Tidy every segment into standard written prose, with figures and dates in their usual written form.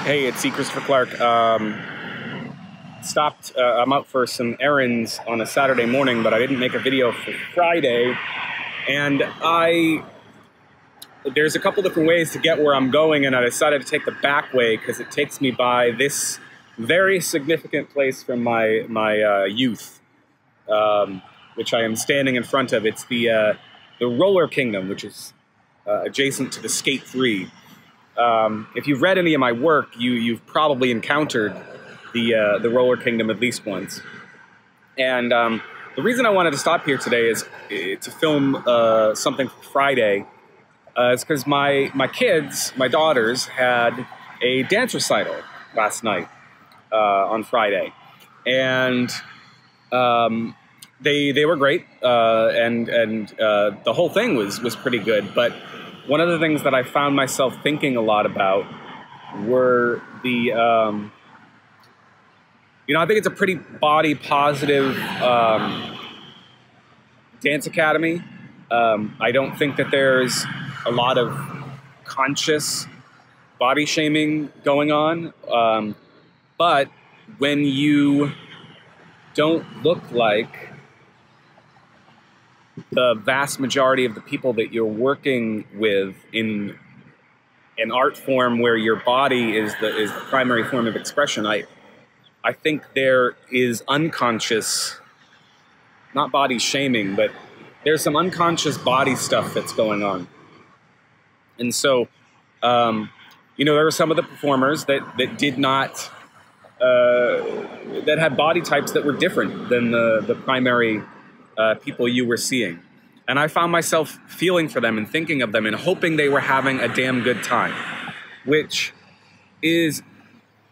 Hey, it's C. Christopher Clark. I'm out for some errands on a Saturday morning, but I didn't make a video for Friday. And there's a couple different ways to get where I'm going, and I decided to take the back way because it takes me by this very significant place from my youth, which I am standing in front of. It's the Roller Kingdom, which is adjacent to the Skate 3. If you've read any of my work, you've probably encountered the Roller Kingdom at least once. And the reason I wanted to stop here today is to film something for Friday. It's because my daughters, had a dance recital last night on Friday, and they were great, and the whole thing was pretty good. But one of the things that I found myself thinking a lot about were the, I think it's a pretty body positive dance academy. I don't think that there's a lot of conscious body shaming going on. But when you don't look like the vast majority of the people that you're working with in an art form where your body is the primary form of expression, I think there is unconscious, not body shaming, but there's some unconscious body stuff that's going on. And so, there were some of the performers that did not, that had body types that were different than the primary people you were seeing. And I found myself feeling for them and thinking of them and hoping they were having a damn good time, which is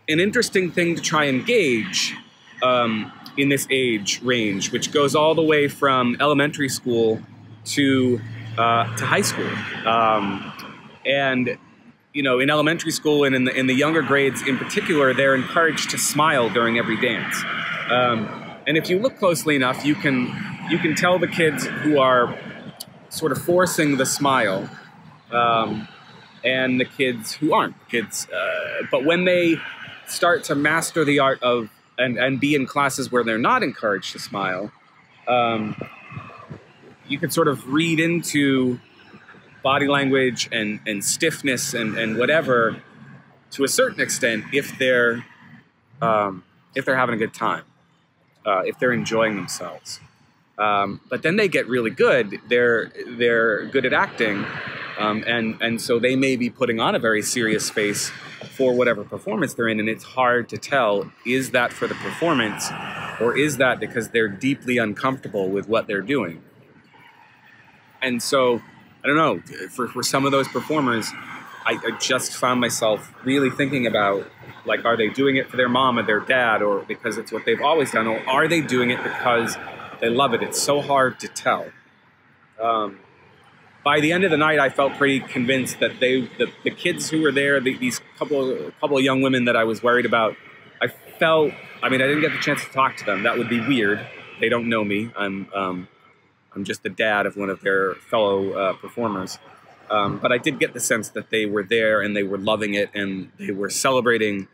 an interesting thing to try and gauge in this age range, which goes all the way from elementary school to high school. And in elementary school and in the younger grades in particular, they're encouraged to smile during every dance. And if you look closely enough, you can tell the kids who are sort of forcing the smile and the kids who aren't kids. But when they start to master the art of and be in classes where they're not encouraged to smile, you can sort of read into body language and stiffness and whatever to a certain extent if they're having a good time, if they're enjoying themselves. But then they get really good. They're good at acting, and so they may be putting on a very serious face for whatever performance they're in, and it's hard to tell, is that for the performance or is that because they're deeply uncomfortable with what they're doing? And so, I don't know, for some of those performers, I just found myself really thinking about, like, are they doing it for their mom or their dad, or because it's what they've always done, or are they doing it because they love it? It's so hard to tell. By the end of the night, I felt pretty convinced that the kids who were there, these couple of young women that I was worried about, I didn't get the chance to talk to them. That would be weird. They don't know me. I'm just the dad of one of their fellow performers. But I did get the sense that they were there and they were loving it and they were celebrating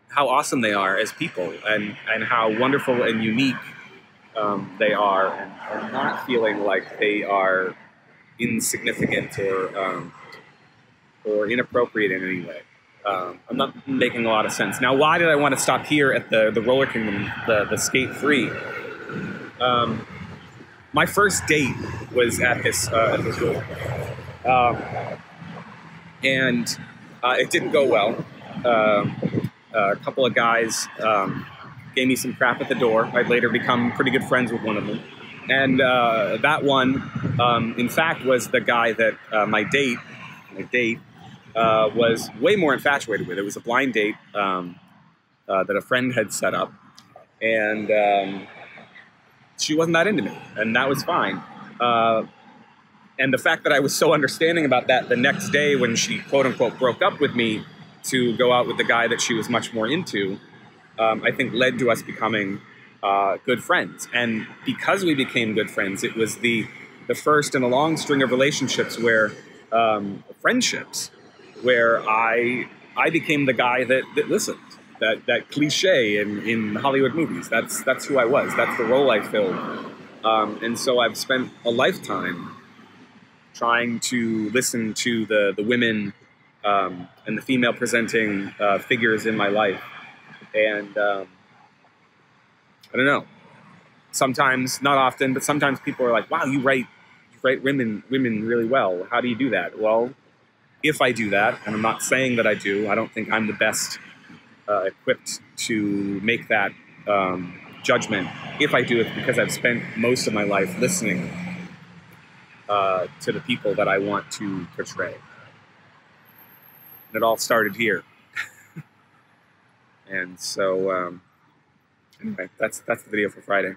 how awesome they are as people and how wonderful and unique they are, and not feeling like they are insignificant or inappropriate in any way. I'm not making a lot of sense. Now, why did I want to stop here at the Roller Kingdom, the Skate 3? My first date was at this roller, and it didn't go well. A couple of guys gave me some crap at the door. I'd later become pretty good friends with one of them. And that one, in fact, was the guy that my date was way more infatuated with. It was a blind date that a friend had set up. And she wasn't that into me, and that was fine. And the fact that I was so understanding about that the next day when she, quote-unquote, broke up with me to go out with the guy that she was much more into, I think led to us becoming good friends. And because we became good friends, it was the first in a long string of relationships where, friendships, where I I became the guy that listened. That cliche in Hollywood movies. That's who I was. That's the role I filled. And so I've spent a lifetime trying to listen to the women and the female presenting figures in my life. And I don't know. Sometimes, not often, but sometimes people are like, "Wow, you write women really well. How do you do that?" Well, if I do that, and I'm not saying that I do, I don't think I'm the best equipped to make that judgment. If I do, it's because I've spent most of my life listening to the people that I want to portray. And it all started here. And so, anyway, that's the video for Friday.